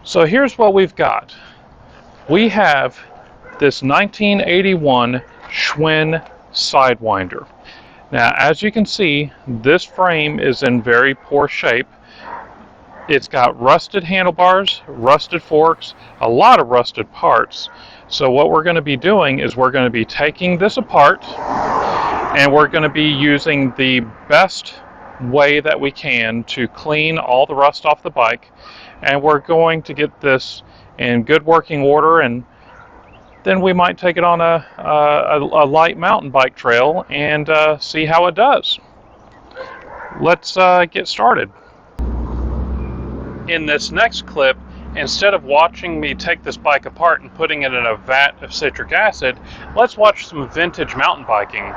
So here's what we've got. We have this 1981 Schwinn Sidewinder. Now, as you can see, this frame is in very poor shape. It's got rusted handlebars, rusted forks, a lot of rusted parts. So what we're going to be doing is we're going to be taking this apart, and we're going to be using the best way that we can to clean all the rust off the bike, and we're going to get this in good working order, and then we might take it on a light mountain bike trail and see how it does. Let's get started. In this next clip, instead of watching me take this bike apart and putting it in a vat of citric acid, let's watch some vintage mountain biking.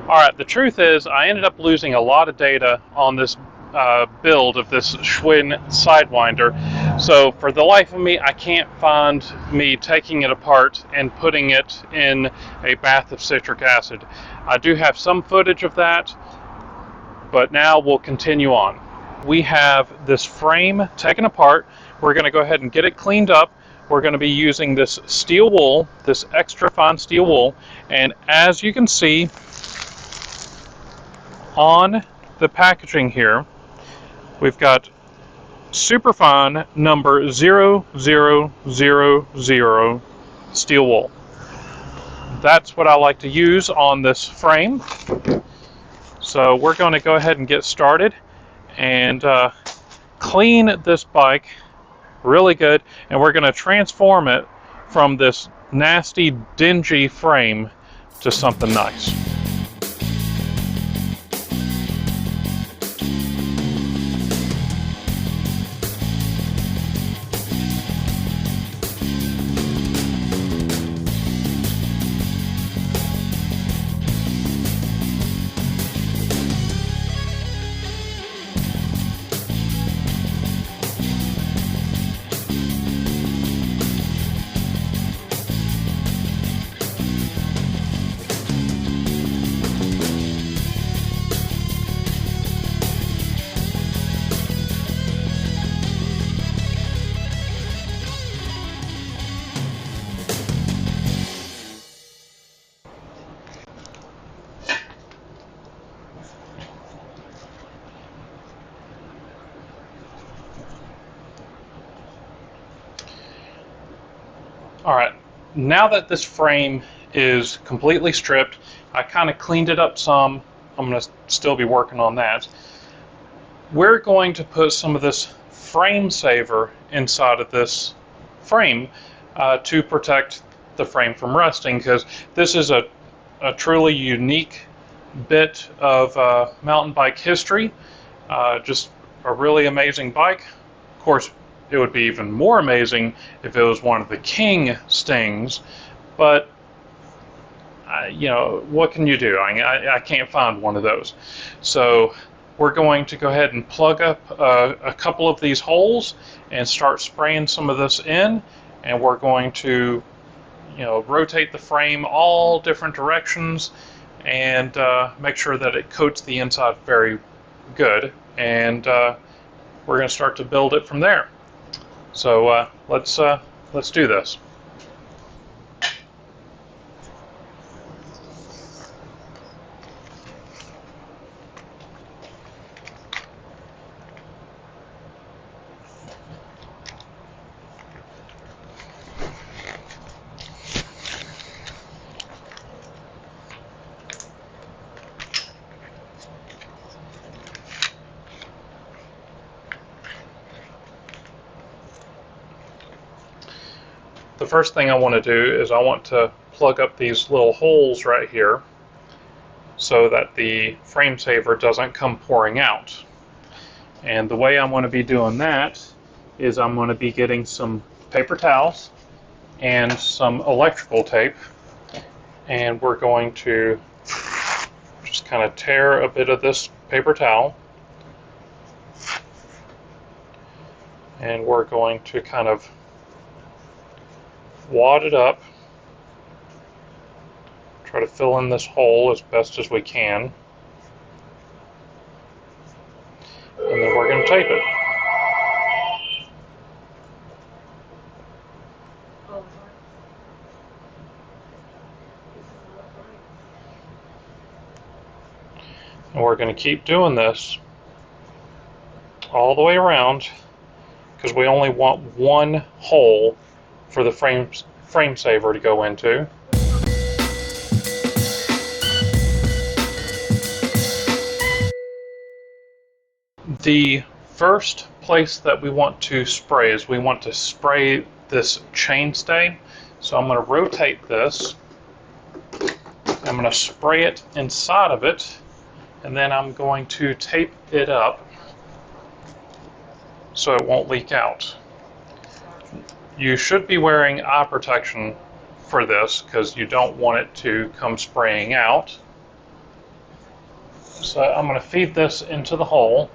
Alright, the truth is I ended up losing a lot of data on this build of this Schwinn Sidewinder. So for the life of me, I can't find me taking it apart and putting it in a bath of citric acid. I do have some footage of that, but now we'll continue on. We have this frame taken apart. We're going to go ahead and get it cleaned up. We're going to be using this steel wool, this extra fine steel wool, and as you can see on the packaging here, we've got superfine number 0000 steel wool. That's what I like to use on this frame. So we're going to go ahead and get started and clean this bike really good, and we're going to transform it from this nasty, dingy frame to something nice. Alright, now that this frame is completely stripped, I kind of cleaned it up some. I'm going to still be working on that. We're going to put some of this frame saver inside of this frame to protect the frame from rusting, because this is a truly unique bit of mountain bike history. Just a really amazing bike. Of course, it would be even more amazing if it was one of the King Stings, but you know, what can you do? I can't find one of those. So we're going to go ahead and plug up a couple of these holes and start spraying some of this in, and we're going to, you know, rotate the frame all different directions and make sure that it coats the inside very good, and we're going to start to build it from there. So let's do this. The first thing I want to do is I want to plug up these little holes right here so that the frame saver doesn't come pouring out. And the way I'm going to be doing that is I'm going to be getting some paper towels and some electrical tape, and we're going to just kind of tear a bit of this paper towel, and we're going to kind of wad it up Try to fill in this hole as best as we can. And then we're going to tape it. And we're going to keep doing this all the way around because we only want one hole for the frame saver to go into. The first place that we want to spray is we want to spray this chainstay. So I'm going to rotate this. I'm going to spray it inside of it, and then I'm going to tape it up so it won't leak out. You should be wearing eye protection for this because you don't want it to come spraying out. So I'm going to feed this into the hole.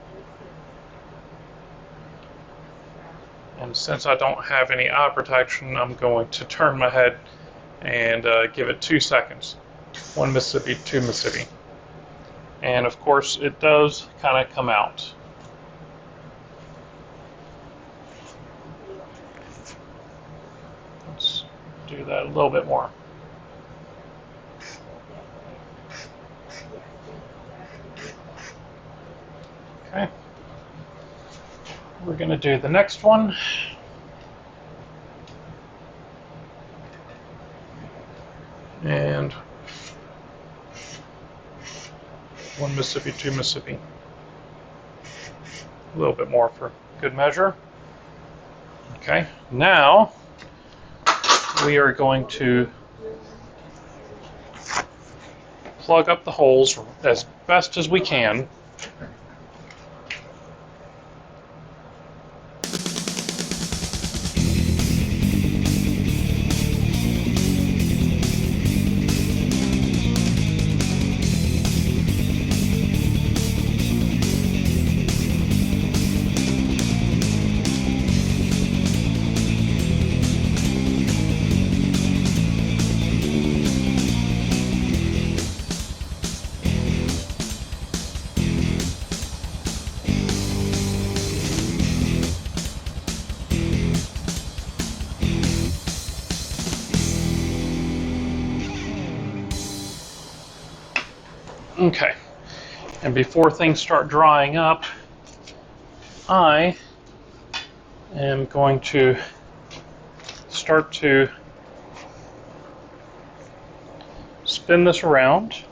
And since I don't have any eye protection, I'm going to turn my head and give it 2 seconds. 1 Mississippi, 2 Mississippi. And of course it does kind of come out. Let's do that a little bit more. Okay. We're going to do the next one. And 1 Mississippi, 2 Mississippi. A little bit more for good measure. Okay, now we are going to plug up the holes as best as we can. Okay, and before things start drying up, I am going to start to spin this around.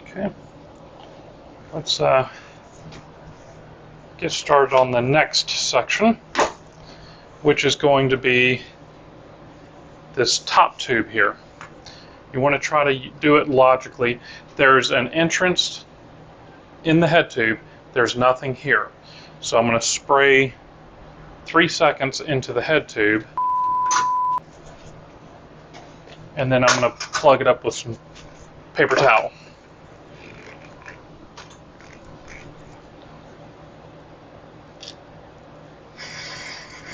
Okay, let's get started on the next section, which is going to be this top tube here. You want to try to do it logically. There's an entrance in the head tube. There's nothing here. So I'm going to spray 3 seconds into the head tube, and then I'm going to plug it up with some paper towel.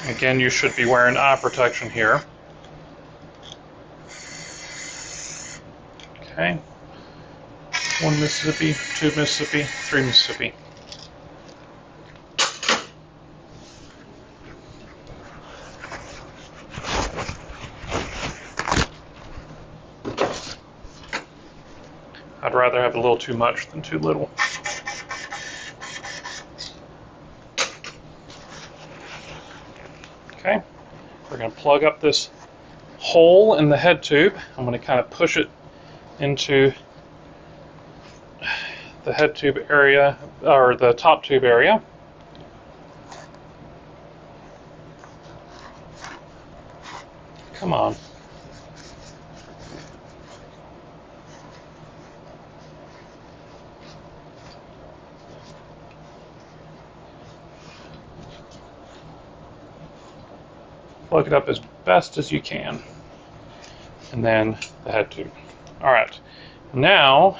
Again, you should be wearing eye protection here. Okay. 1 Mississippi, 2 Mississippi, 3 Mississippi. I'd rather have a little too much than too little. Okay, we're going to plug up this hole in the head tube. I'm going to kind of push it into the head tube area, or the top tube area. Come on. Plug it up as best as you can. And then the head tube. Alright, now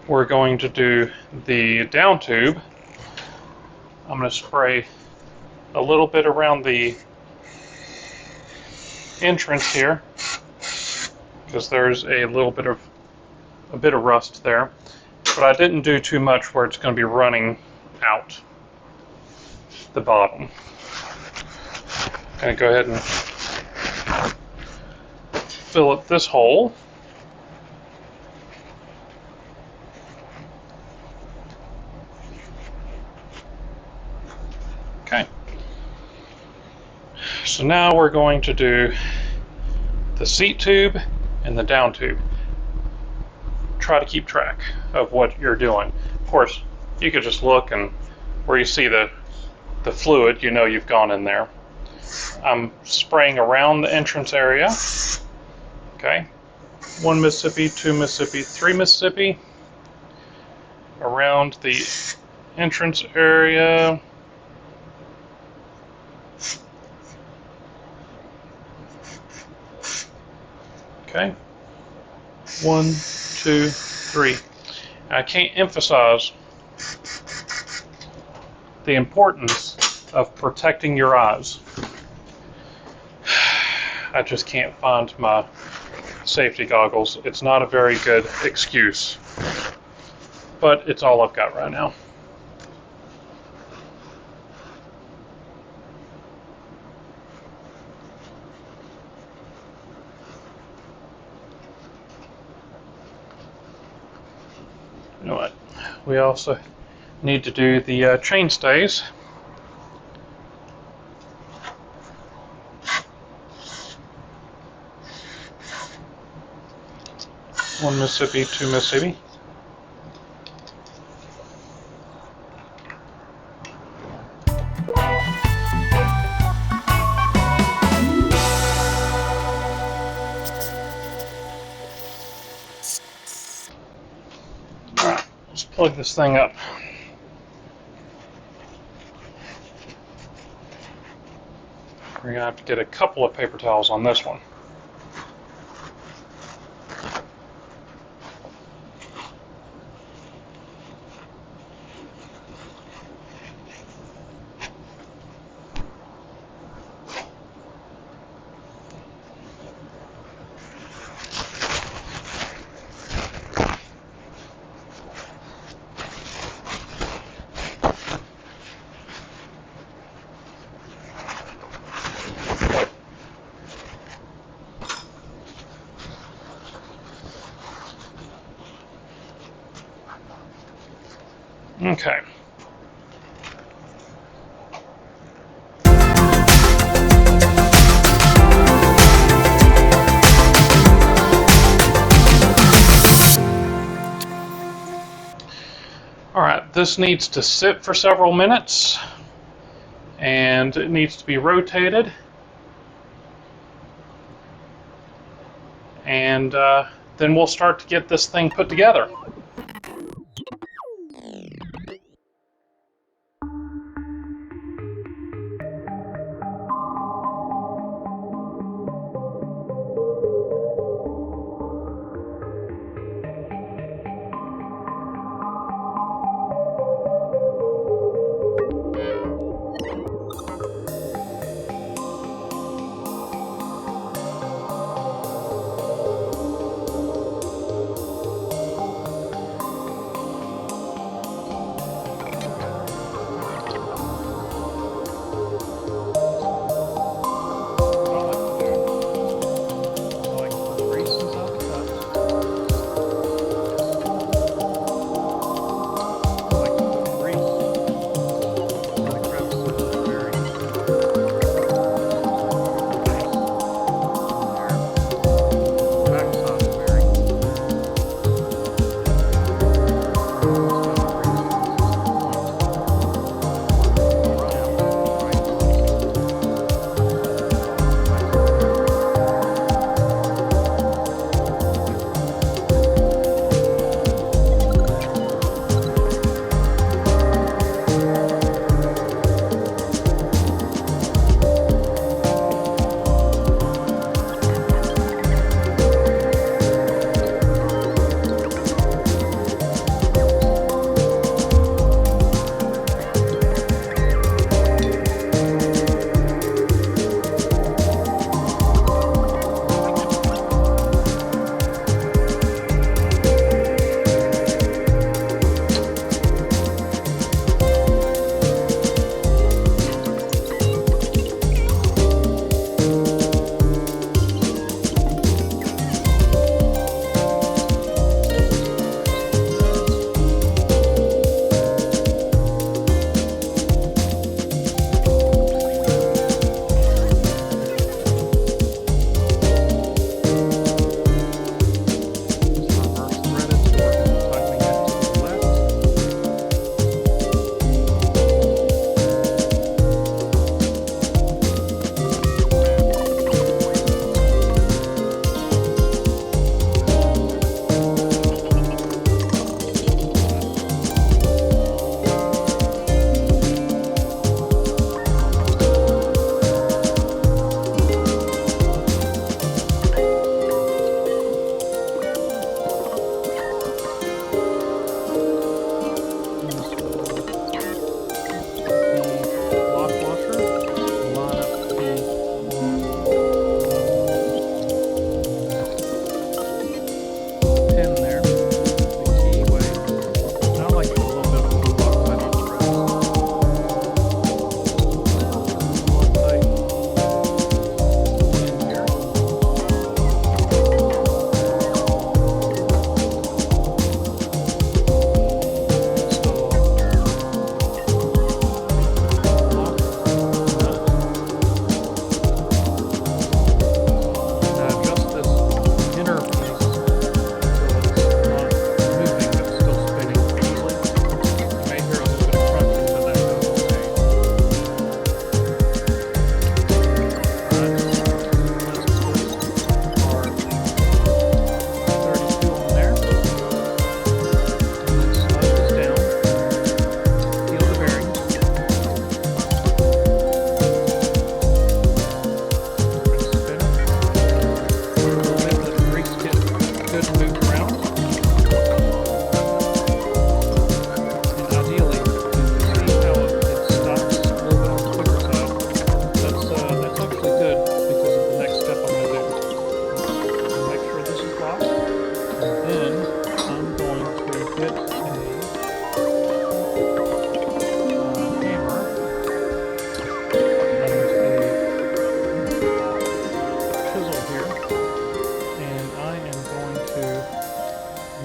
we're going to do the down tube. I'm going to spray a little bit around the entrance here because there's a bit of rust there, but I didn't do too much where it's going to be running out the bottom. I'm going to go ahead and fill up this hole. Okay. So now we're going to do the seat tube and the down tube. Try to keep track of what you're doing. Of course, you could just look, and where you see the fluid, you know you've gone in there. I'm spraying around the entrance area. Okay. 1 Mississippi, 2 Mississippi, 3 Mississippi. Around the entrance area. Okay. 1, 2, 3. I can't emphasize the importance of protecting your eyes. I just can't find my safety goggles. It's not a very good excuse, but it's all I've got right now. You know what? We also need to do the chain stays. One Mississippi, 2 Mississippi. Alright, let's plug this thing up. We're going to have to get a couple of paper towels on this one. Okay. Alright, this needs to sit for several minutes, and it needs to be rotated, and then we'll start to get this thing put together.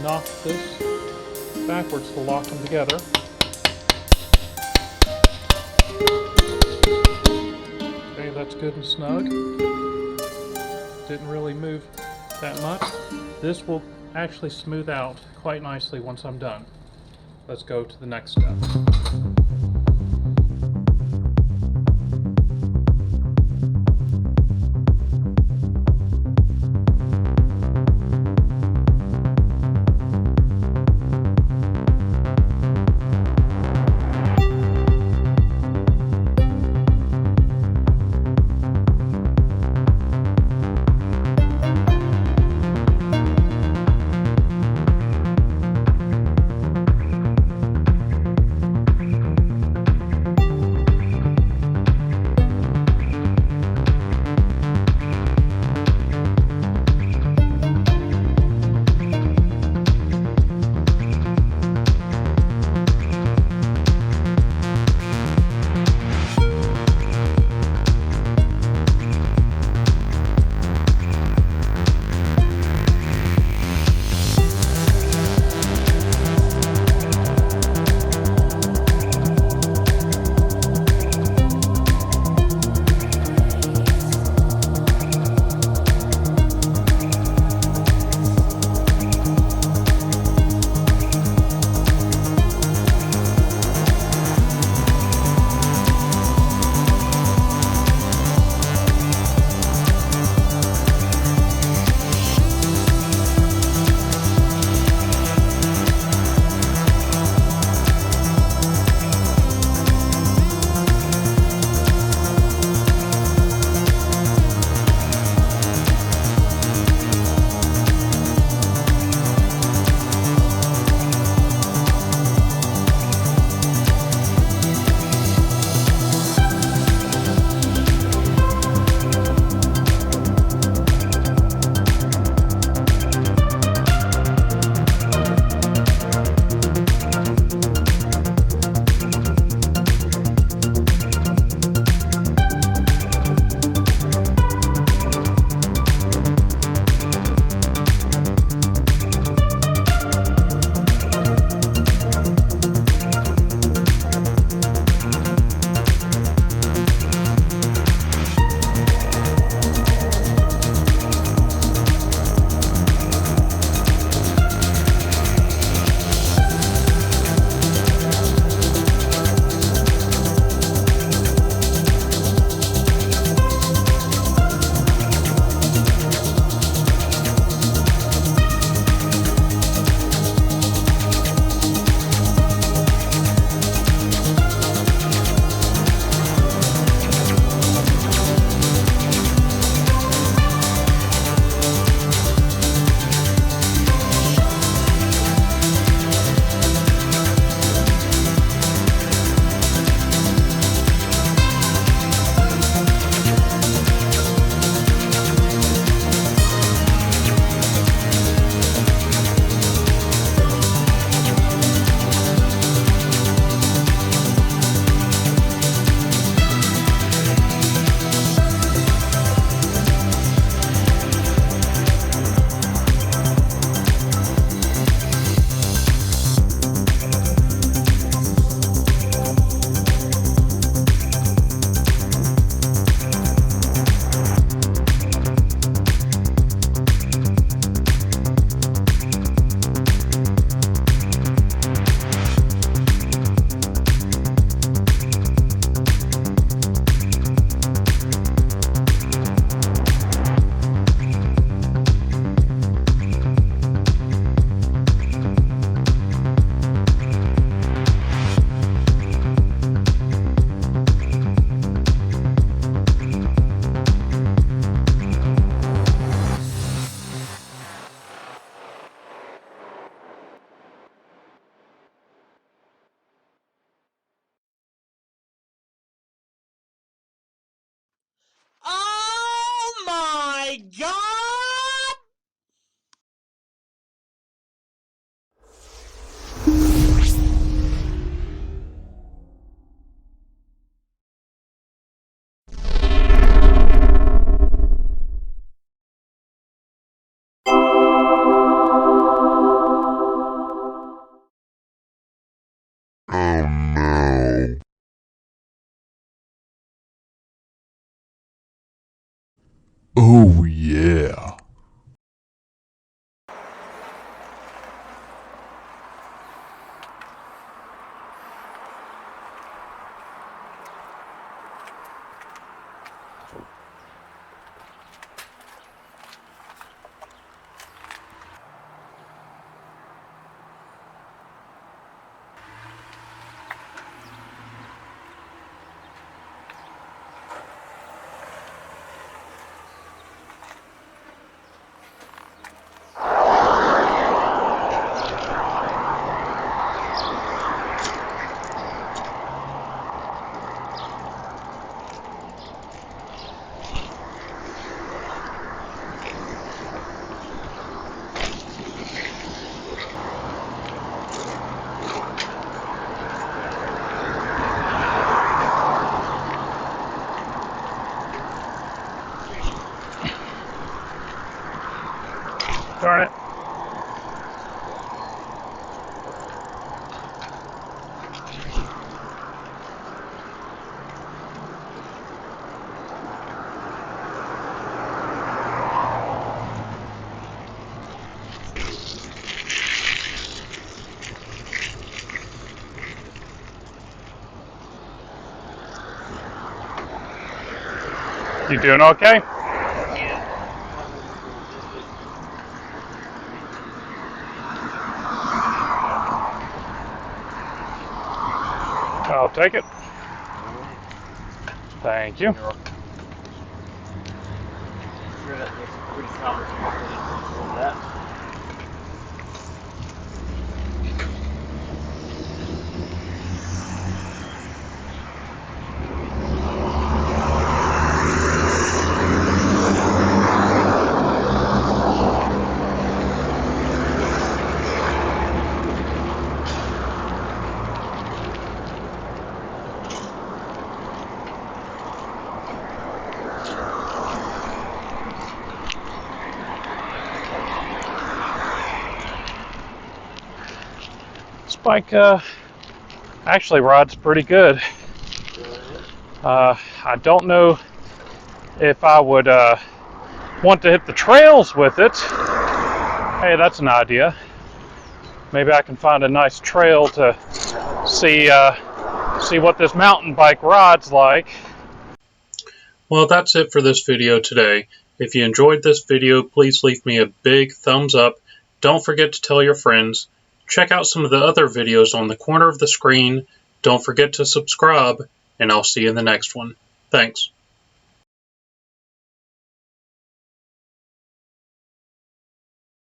knock this backwards to lock them together. Okay, that's good and snug. Didn't really move that much. This will actually smooth out quite nicely once I'm done. Let's go to the next step. Oh my God! Oh yeah. Darn it. You doing okay? I'll take it. Thank you. This bike actually rides pretty good. I don't know if I would want to hit the trails with it. Hey, that's an idea. Maybe I can find a nice trail to see what this mountain bike rides like. Well, that's it for this video today. If you enjoyed this video, please leave me a big thumbs up. Don't forget to tell your friends. Check out some of the other videos on the corner of the screen. Don't forget to subscribe, and I'll see you in the next one. Thanks.